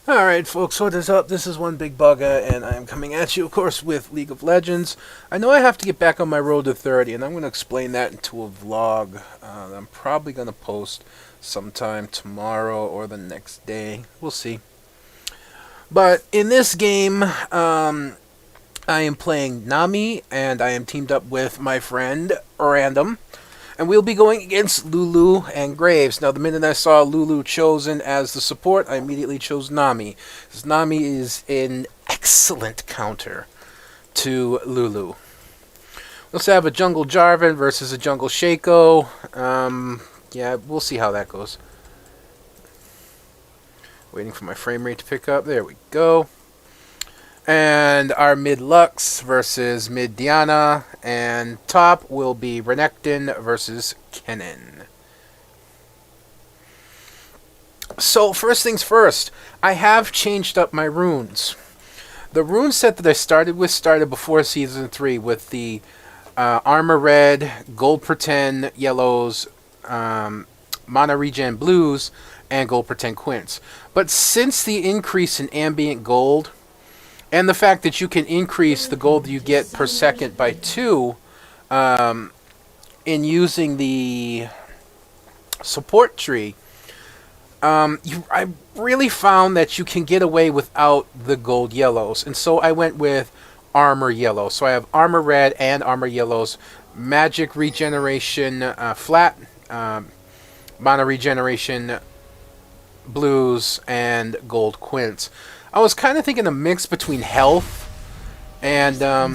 Alright folks, what is up? This is One Big Bugger, and I am coming at you, of course, with League of Legends. I know I have to get back on my road to 30, and I'm going to explain that into a vlog. I'm probably going to post sometime tomorrow or the next day. We'll see. But in this game, I am playing Nami, and I am teamed up with my friend, Random. And we'll be going against Lulu and Graves. Now, the minute I saw Lulu chosen as the support, I immediately chose Nami. Because Nami is an excellent counter to Lulu. We also have a Jungle Jarvan versus a Jungle Shaco. Yeah, we'll see how that goes. Waiting for my frame rate to pick up. There we go. And our mid Lux versus mid Diana, and top will be Renekton versus Kennen. So first things first, I have changed up my runes. The rune set that I started before Season 3 with the Armor Red, Gold Pretend Yellows, Mana Regen Blues, and Gold Pretend Quints. But since the increase in Ambient Gold, and the fact that you can increase the gold you get per second by 2 in using the support tree, I really found that you can get away without the gold yellows. And so I went with armor yellow. So I have armor red and armor yellows, magic regeneration flat, mana regeneration blues, and gold quints. I was kind of thinking a mix between health and I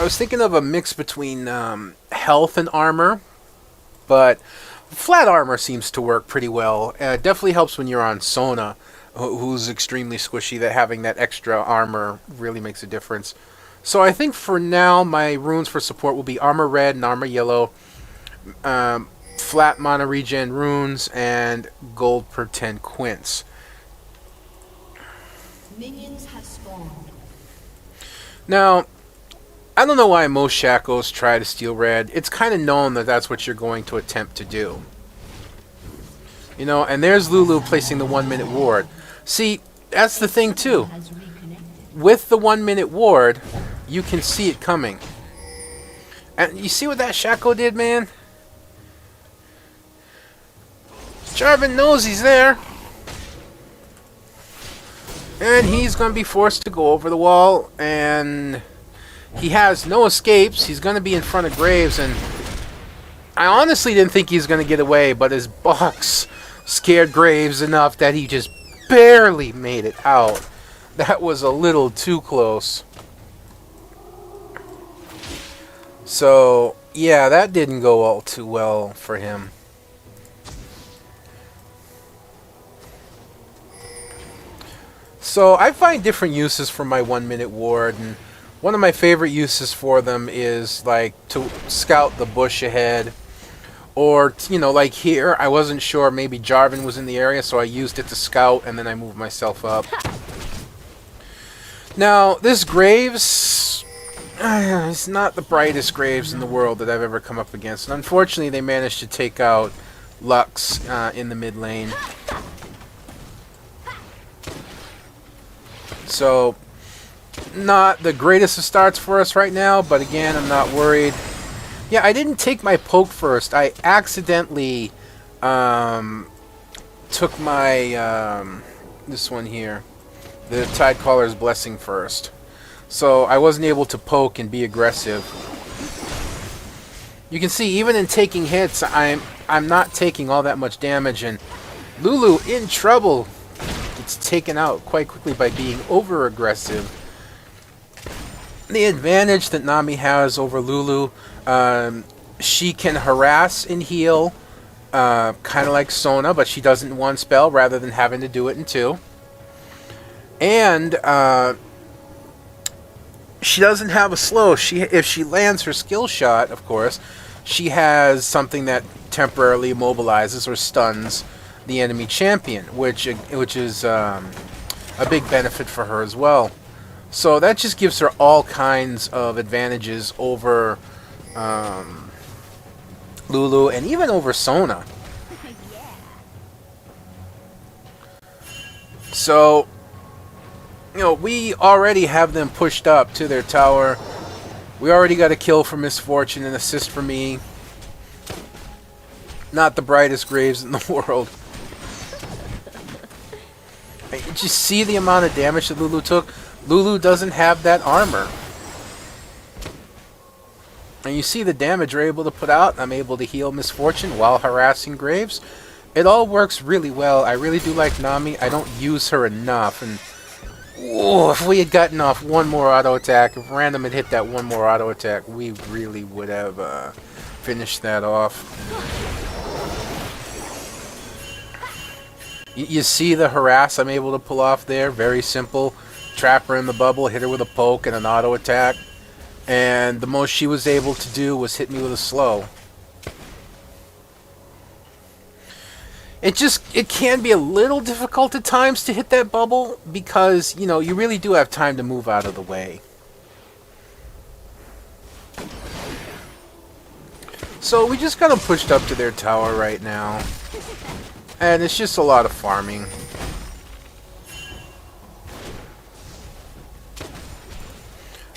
was thinking of a mix between health and armor, but flat armor seems to work pretty well. It definitely helps when you're on Sona, who's extremely squishy. That having that extra armor really makes a difference. So I think for now my runes for support will be armor red and armor yellow. Flat mana regen runes, and gold pretend quints. Minions have spawned. Now, I don't know why most Shacos try to steal red. It's kind of known that that's what you're going to attempt to do. You know, and there's Lulu placing the 1-minute ward. See, that's the thing too. With the 1-minute ward, you can see it coming. And you see what that Shaco did, man? Jarvan knows he's there. And he's going to be forced to go over the wall. And he has no escapes. He's going to be in front of Graves. And I honestly didn't think he was going to get away. But his box scared Graves enough that he just barely made it out. That was a little too close. So, yeah, that didn't go all too well for him. So I find different uses for my 1-minute ward, and one of my favorite uses for them is like to scout the bush ahead, or you know, like here I wasn't sure maybe Jarvan was in the area, so I used it to scout and then I moved myself up. Now this Graves, it's not the brightest Graves in the world that I've ever come up against, and unfortunately they managed to take out Lux in the mid lane. So, not the greatest of starts for us right now, but again, I'm not worried. Yeah, I didn't take my poke first. I accidentally took my, this one here, the Tidecaller's Blessing first. So, I wasn't able to poke and be aggressive. You can see, even in taking hits, I'm not taking all that much damage, and Lulu in trouble. It's taken out quite quickly by being over-aggressive. The advantage that Nami has over Lulu, she can harass and heal, kind of like Sona, but she does it in 1 spell rather than having to do it in 2. And she doesn't have a slow. If she lands her skill shot, of course, she has something that temporarily immobilizes or stuns the enemy champion, which is a big benefit for her as well. So that just gives her all kinds of advantages over Lulu and even over Sona. So, we already have them pushed up to their tower. We already got a kill for Misfortune and assist for me. Not the brightest graves in the world. Did you see the amount of damage that Lulu took? Lulu doesn't have that armor. And you see the damage we're able to put out. I'm able to heal Misfortune while harassing Graves. It all works really well. I really do like Nami. I don't use her enough. And if we had gotten off one more auto attack, if Random had hit that one more auto attack, we really would have finished that off. You see the harass I'm able to pull off there? Very simple. Trap her in the bubble, hit her with a poke and an auto attack. And the most she was able to do was hit me with a slow. It can be a little difficult at times to hit that bubble because, you really do have time to move out of the way. So we just got them pushed up to their tower right now. And it's just a lot of farming.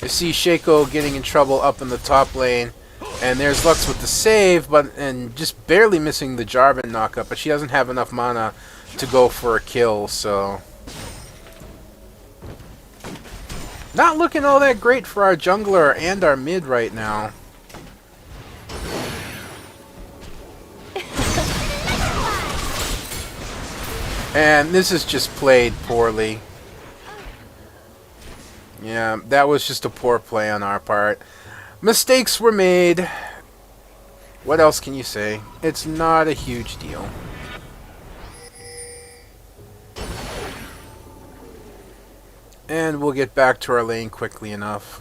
I see Shaco getting in trouble up in the top lane. And there's Lux with the save, and just barely missing the Jarvan knockup, but she doesn't have enough mana to go for a kill, so... Not looking all that great for our jungler and our mid right now. And this is just played poorly. Yeah, that was just a poor play on our part. Mistakes were made. What else can you say? It's not a huge deal. And we'll get back to our lane quickly enough.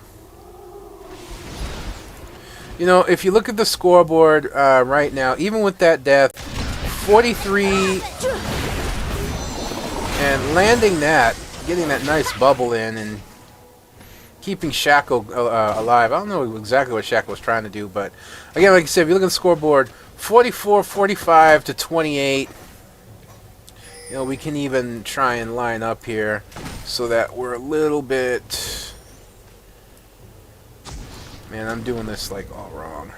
If you look at the scoreboard right now, even with that death, 43, and landing that, getting that nice bubble in, and keeping Shaco alive. I don't know exactly what Shaco was trying to do, but again, like I said, if you look at the scoreboard, 44, 45 to 28. We can even try and line up here so that we're a little bit... Man, I'm doing this like all wrong.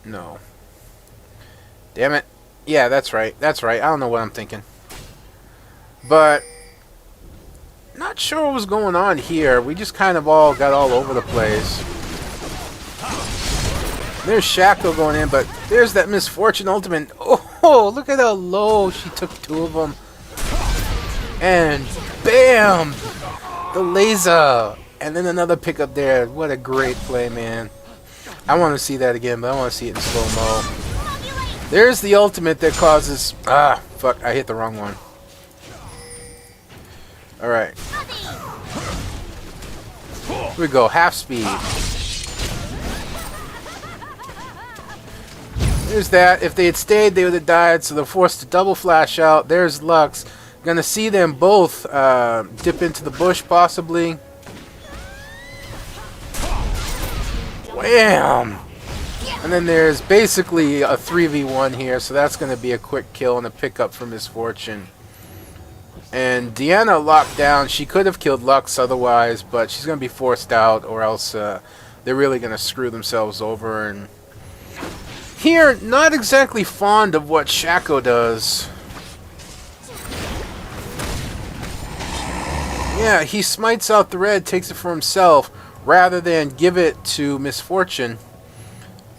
No. Damn it. Yeah, that's right. That's right. I don't know what I'm thinking. But... Not sure what was going on here. We just kind of all got all over the place. There's Shaco going in, but there's that Misfortune ultimate. Oh, look at how low she took two of them. And bam! The laser. And then another pickup there. What a great play, man. I want to see that again, but I want to see it in slow-mo. There's the ultimate that causes... Ah, fuck, I hit the wrong one. Alright. Here we go, half speed. There's that. If they had stayed, they would have died, so they're forced to double flash out. There's Lux. Gonna see them both dip into the bush, possibly. Wham! And then there's basically a 3v1 here, so that's gonna be a quick kill and a pickup for Misfortune. And Deanna locked down. She could have killed Lux otherwise, but she's going to be forced out, or else they're really going to screw themselves over. And here, not exactly fond of what Shaco does. Yeah, he smites out the red, takes it for himself, rather than give it to Misfortune.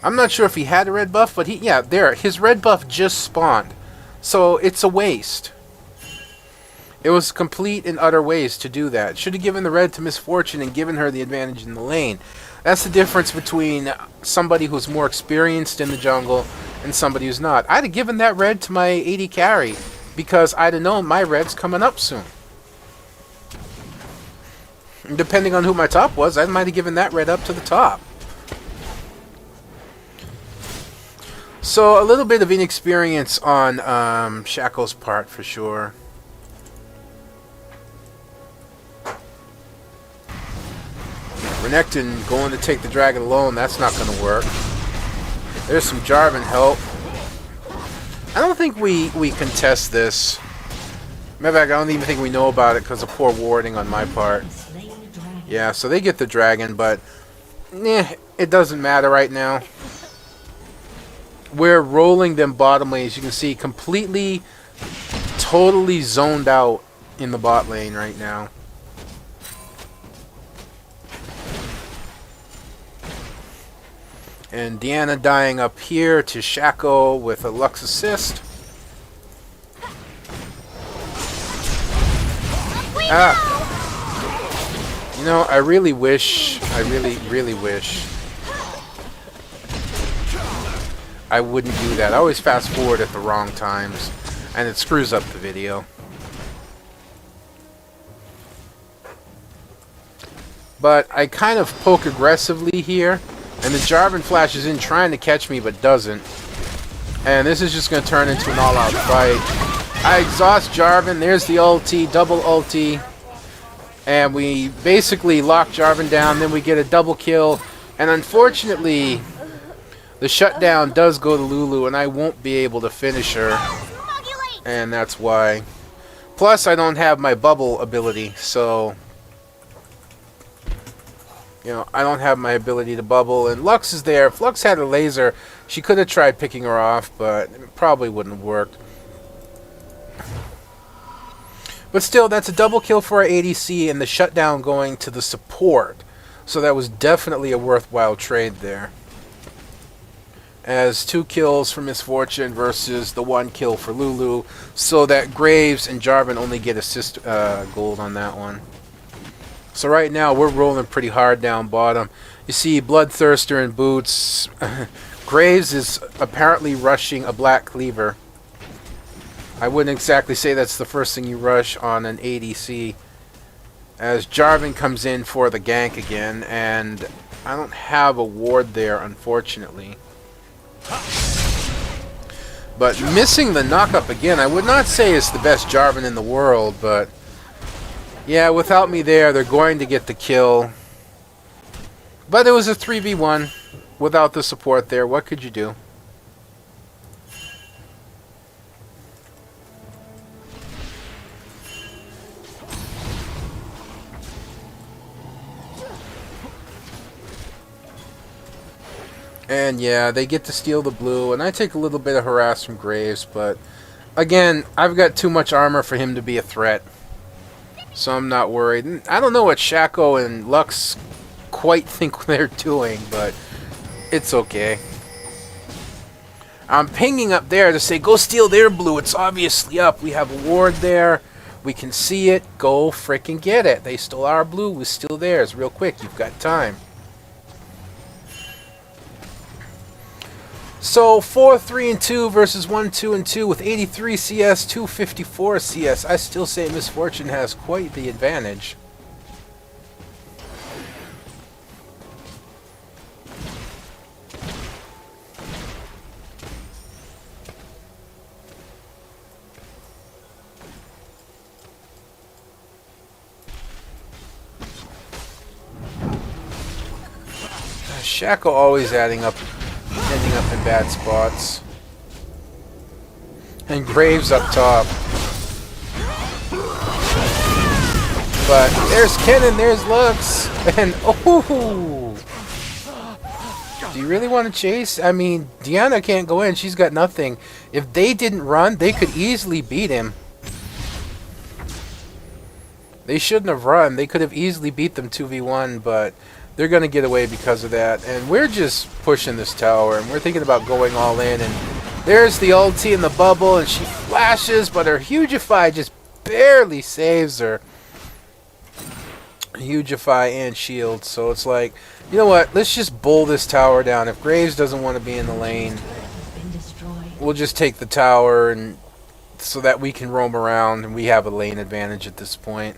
I'm not sure if he had a red buff, but his red buff just spawned. So it's a waste. It was complete and utter waste to do that. Should have given the red to Misfortune and given her the advantage in the lane. That's the difference between somebody who's more experienced in the jungle and somebody who's not. I'd have given that red to my AD carry because I'd have known my red's coming up soon. And depending on who my top was, I might have given that red up to the top. So a little bit of inexperience on Shaco's part for sure. Renekton going to take the dragon alone, that's not going to work. There's some Jarvan help. I don't think we contest this. Matter of fact, I don't even think we know about it because of poor warding on my part. Yeah, so they get the dragon, but it doesn't matter right now. We're rolling them bottom lane, as you can see, completely, totally zoned out in the bot lane right now. And Deanna dying up here to Shaco with a Lux assist. You know, I really wish, I really wish I wouldn't do that. I always fast forward at the wrong times, and it screws up the video. But I kind of poke aggressively here, and the Jarvan flashes in trying to catch me, but doesn't. And this is just going to turn into an all-out fight. I exhaust Jarvan. There's the ulti, double ulti. And we basically lock Jarvan down. Then we get a double kill. And unfortunately, the shutdown does go to Lulu, and I won't be able to finish her. And that's why. Plus, I don't have my bubble ability, so... You know, I don't have my ability to bubble, and Lux is there. If Lux had a laser, she could have tried picking her off, but it probably wouldn't have worked. But still, that's a double kill for our ADC, and the shutdown going to the support. So that was definitely a worthwhile trade there. As 2 kills for Misfortune versus the 1 kill for Lulu, so that Graves and Jarvan only get assist gold on that one. So right now, we're rolling pretty hard down bottom. You see Bloodthirster and Boots. Graves is apparently rushing a Black Cleaver. I wouldn't exactly say that's the first thing you rush on an ADC. As Jarvan comes in for the gank again, and I don't have a ward there, unfortunately. But missing the knock-up again, I would not say it's the best Jarvan in the world, but... yeah, without me there, they're going to get the kill. But it was a 3v1 without the support there. What could you do? And yeah, they get to steal the blue, and I take a little bit of harass from Graves, but again, I've got too much armor for him to be a threat. So I'm not worried. I don't know what Shaco and Lux quite think they're doing, but it's okay. I'm pinging up there to say, go steal their blue. It's obviously up. We have a ward there. We can see it. Go freaking get it. They stole our blue. We steal theirs real quick. You've got time. So 4-3-2 versus 1-2-2 with 83 CS, 254 CS. I still say Misfortune has quite the advantage. Shaco always ending up in bad spots. And Graves up top. But there's Kennen, there's Lux, and oh! Do you really want to chase? I mean, Deanna can't go in, she's got nothing. If they didn't run, they could easily beat him. They shouldn't have run, they could have easily beat them 2v1, but they're going to get away because of that. And we're just pushing this tower, and we're thinking about going all in. And there's the ulti in the bubble, and she flashes, but her Hugify just barely saves her. Hugify and shield. So it's like, you know what? Let's just bull this tower down. If Graves doesn't want to be in the lane, we'll just take the tower, and so that we can roam around, and we have a lane advantage at this point.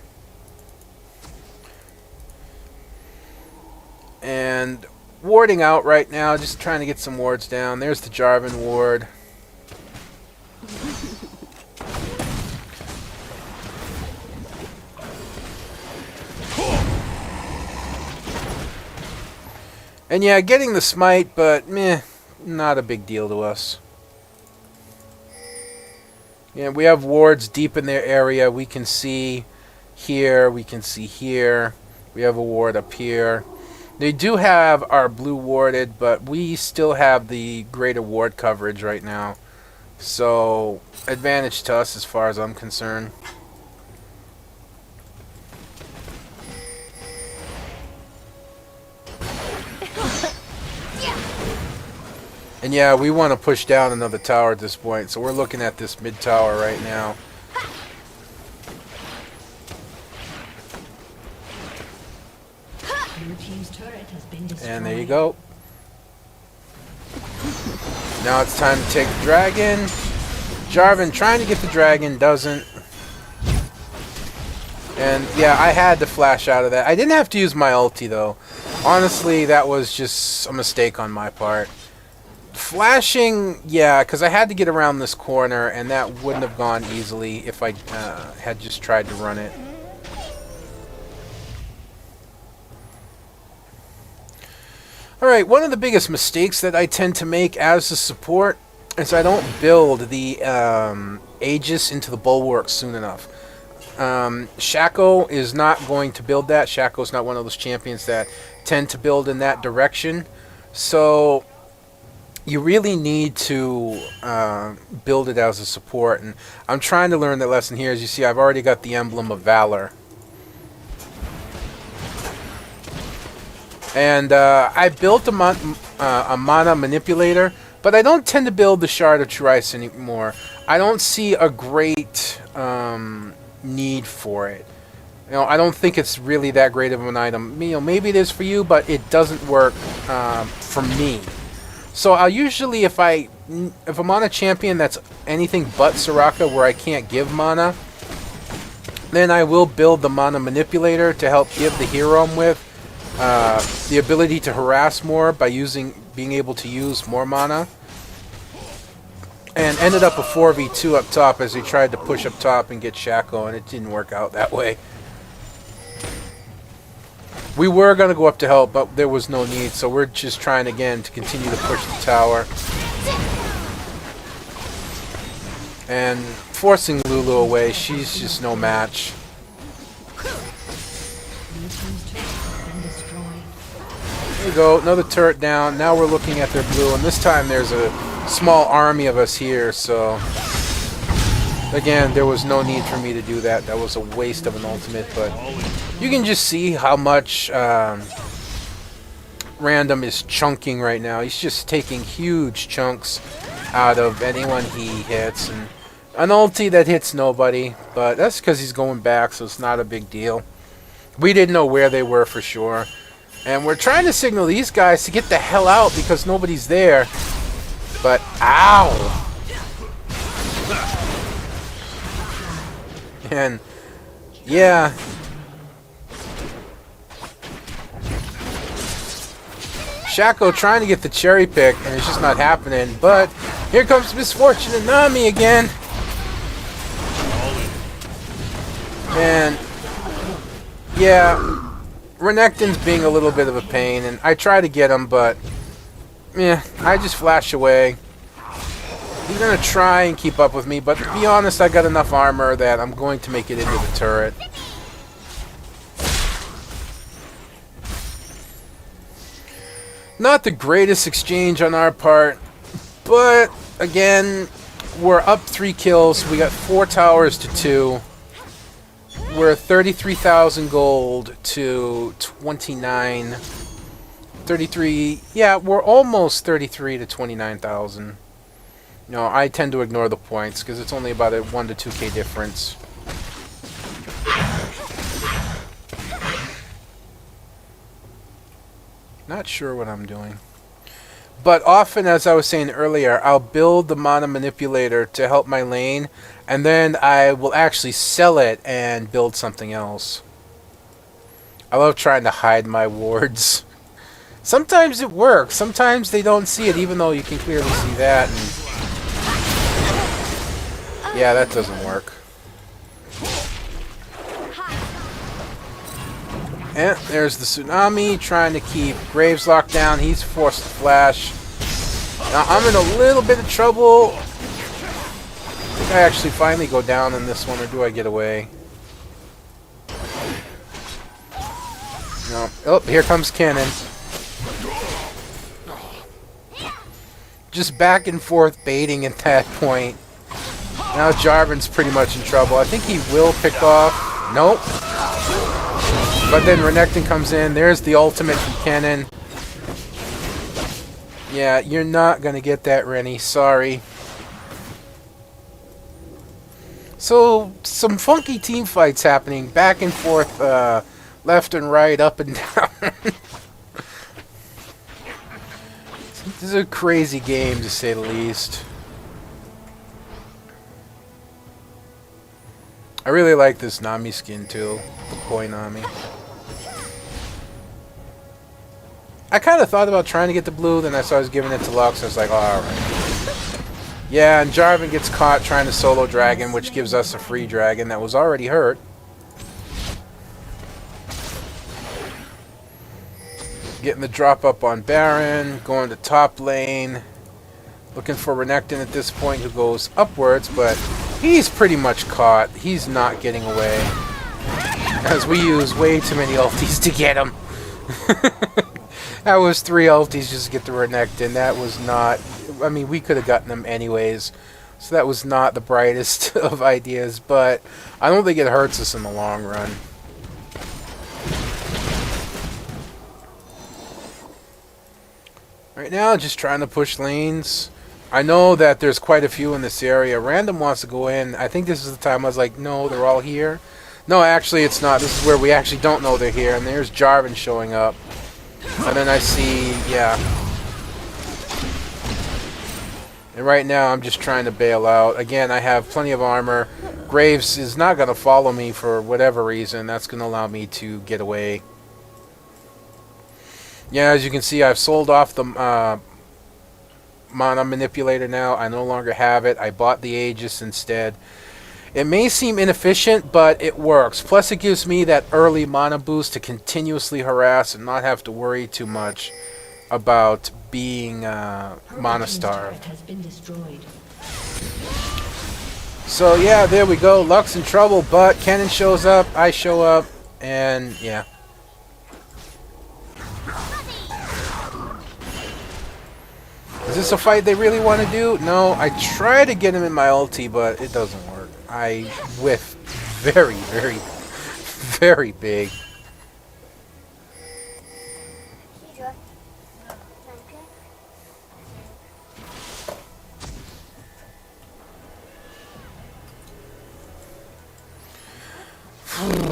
And warding out right now, just trying to get some wards down. There's the Jarvan ward. And yeah, getting the smite, but meh, not a big deal to us. Yeah, we have wards deep in their area. We can see here. We can see here. We have a ward up here. They do have our blue warded, but we still have the greater ward coverage right now. So, advantage to us as far as I'm concerned. And yeah, we want to push down another tower at this point, so we're looking at this mid tower right now. And there you go. Now it's time to take the dragon. Jarvan trying to get the dragon, doesn't. And yeah, I had to flash out of that. I didn't have to use my ulti though. Honestly, that was just a mistake on my part. Flashing, yeah, because I had to get around this corner, and that wouldn't have gone easily if I had just tried to run it. Alright, one of the biggest mistakes that I tend to make as a support is I don't build the Aegis into the bulwark soon enough. Shaco is not going to build that. Shaco's not one of those champions that tend to build in that direction. So you really need to build it as a support. And I'm trying to learn that lesson here. As you see, I've already got the Emblem of Valor. And I built a mana manipulator, but I don't tend to build the Shard of True Ice anymore. I don't see a great need for it. You know, I don't think it's really that great of an item. You know, maybe it is for you, but it doesn't work for me. So I'll usually, if I'm on a champion that's anything but Soraka, where I can't give mana, then I will build the mana manipulator to help give the hero I'm with the ability to harass more by being able to use more mana. And ended up a 4v2 up top as he tried to push up top and get Shaco, and it didn't work out that way. We were going to go up to help, but there was no need, so we're just trying again to continue to push the tower. And forcing Lulu away, she's just no match. There you go, another turret down. Now we're looking at their blue, and this time there's a small army of us here, so again, there was no need for me to do that. That was a waste of an ultimate, but you can just see how much Random is chunking right now. He's just taking huge chunks out of anyone he hits, and an ulti that hits nobody, but that's because he's going back, so it's not a big deal. We didn't know where they were for sure. And we're trying to signal these guys to get the hell out because nobody's there. But, ow! And, yeah. Shaco trying to get the cherry pick, and it's just not happening. But, here comes Misfortune and Nami again. And, yeah. Renekton's being a little bit of a pain, and I try to get him, but yeah, I just flash away. He's gonna try and keep up with me, but to be honest, I got enough armor that I'm going to make it into the turret. Not the greatest exchange on our part, but again, we're up 3 kills. We got 4 towers to 2. We're 33,000 gold to 29. 33, yeah, we're almost 33 to 29,000. You know, I tend to ignore the points because it's only about a 1 to 2k difference. Not sure what I'm doing. But often, as I was saying earlier, I'll build the mana manipulator to help my lane, and then I will actually sell it and build something else. I love trying to hide my wards. Sometimes it works. Sometimes they don't see it, even though you can clearly see that. And yeah, that doesn't work. And there's the Tsunami trying to keep Graves locked down. He's forced to flash. Now I'm in a little bit of trouble. think I actually finally go down in this one, or do I get away? No. Oh, here comes Cannon. Just back and forth baiting at that point. Now Jarvan's pretty much in trouble. I think he will pick off. Nope. But then Renekton comes in. There's the ultimate from Cannon. Yeah, you're not going to get that, Rennie. Sorry. So, some funky team fights happening. Back and forth, left and right, up and down. This is a crazy game, to say the least. I really like this Nami skin, too. The Koi Nami. I kind of thought about trying to get the blue, then I saw I was giving it to Lux, I was like, oh, alright. Yeah, and Jarvan gets caught trying to solo dragon, which gives us a free dragon that was already hurt. Getting the drop up on Baron, going to top lane. Looking for Renekton at this point, who goes upwards, but he's pretty much caught. He's not getting away. As we use way too many ultis to get him. That was 3 ultis just to get the Renekton. That was not... I mean, we could have gotten them anyways. So that was not the brightest of ideas, but I don't think it hurts us in the long run. Right now, just trying to push lanes. I know that there's quite a few in this area. Random wants to go in. I think this is the time I was like, no, they're all here. No, actually, it's not. This is where we actually don't know they're here. And there's Jarvan showing up. And then I see, yeah. And right now, I'm just trying to bail out. Again, I have plenty of armor. Graves is not going to follow me for whatever reason. That's going to allow me to get away. Yeah, as you can see, I've sold off the mana manipulator now. I no longer have it. I bought the Aegis instead. It may seem inefficient, but it works. Plus, it gives me that early mana boost to continuously harass and not have to worry too much about being mana starved. So yeah, there we go. Lux in trouble, but Cannon shows up, I show up, and yeah. Is this a fight they really want to do? No, I try to get him in my ulti, but it doesn't work. I whiff very, very, very big.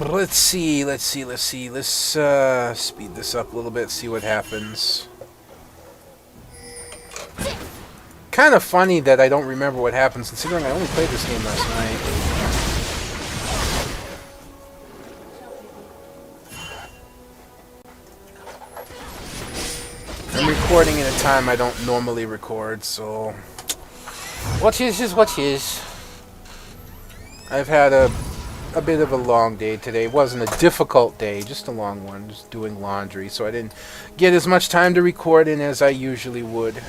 Let's see. Let's speed this up a little bit, see what happens. Kind of funny that I don't remember what happens, considering I only played this game last night. I'm recording at a time I don't normally record, so... What is what is. I've had a bit of a long day today. It wasn't a difficult day, just a long one, just doing laundry, so I didn't get as much time to record in as I usually would.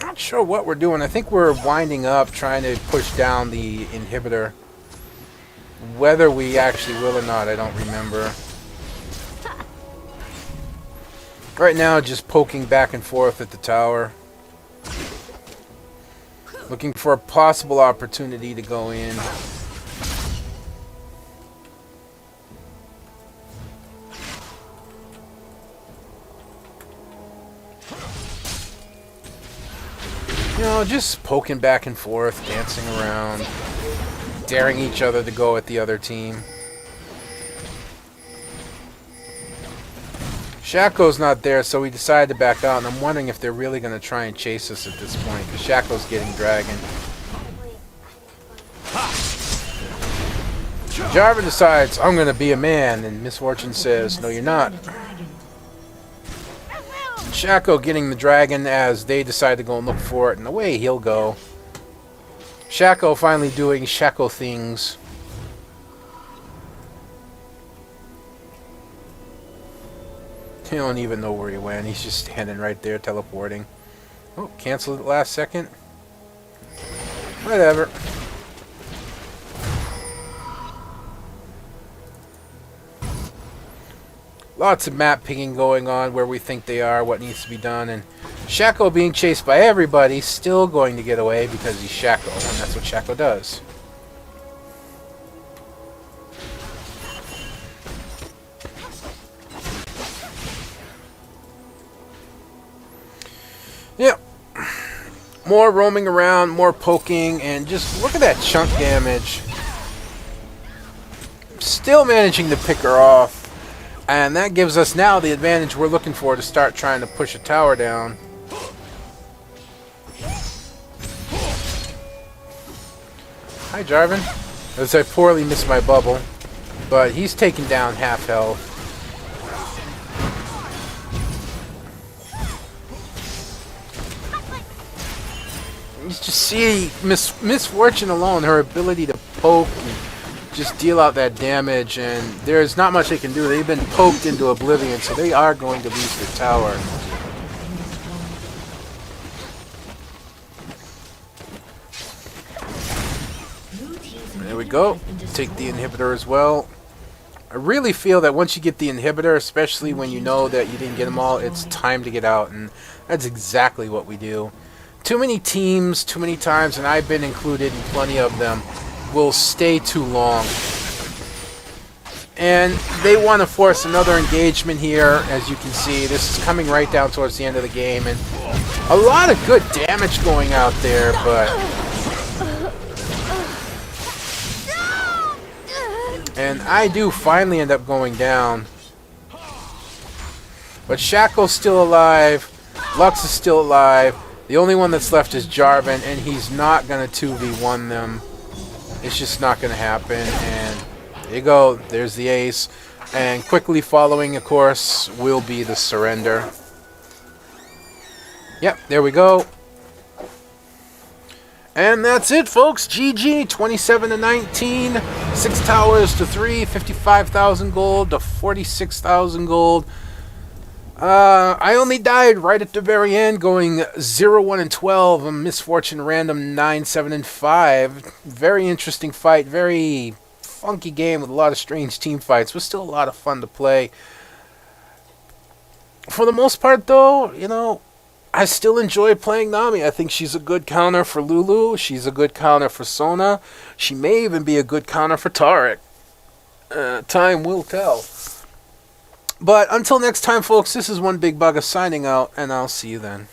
Not sure what we're doing. I think we're winding up trying to push down the inhibitor. Whether we actually will or not, I don't remember. Right now, just poking back and forth at the tower. Looking for a possible opportunity to go in. You know, just poking back and forth, dancing around, daring each other to go at the other team. Shaco's not there, so we decided to back out, and I'm wondering if they're really going to try and chase us at this point, because Shaco's getting dragon. Jarvan decides, I'm going to be a man, and Misfortune says, no, you're not. Shaco getting the dragon as they decide to go and look for it, and away he'll go. Shaco finally doing Shaco things. You don't even know where he went. He's just standing right there, teleporting. Oh, canceled at the last second. Whatever. Lots of map picking going on, where we think they are, what needs to be done, and Shaco being chased by everybody, still going to get away because he's Shaco, and that's what Shaco does. Yep. More roaming around, more poking, and just look at that chunk damage. Still managing to pick her off. And that gives us now the advantage we're looking for to start trying to push a tower down. Hi, Jarvan. As I poorly missed my bubble. But he's taken down half health. You just see misfortune alone, her ability to poke and just deal out that damage, and there's not much they can do. They've been poked into oblivion, so they are going to lose the tower. There we go. Take the inhibitor as well. I really feel that once you get the inhibitor, especially when you know that you didn't get them all, it's time to get out, and that's exactly what we do. Too many teams, too many times, and I've been included in plenty of them, will stay too long. And they want to force another engagement here. As you can see, this is coming right down towards the end of the game, and a lot of good damage going out there, but... And I do finally end up going down. But Shaco's still alive. Lux is still alive. The only one that's left is Jarvan, and he's not going to 2v1 them. It's just not going to happen, and there you go. There's the ace. And quickly following, of course, will be the surrender. Yep, there we go. And that's it, folks. GG, 27-19. 6 towers to 3, 55,000 gold to 46,000 gold. I only died right at the very end, going 0-1-12. A misfortune random 9-7-5. Very interesting fight. Very funky game with a lot of strange team fights. Was still a lot of fun to play. For the most part, though, you know, I still enjoy playing Nami. I think she's a good counter for Lulu. She's a good counter for Sona. She may even be a good counter for Taric. Time will tell. But until next time, folks, this is One Big Bugger signing out, and I'll see you then.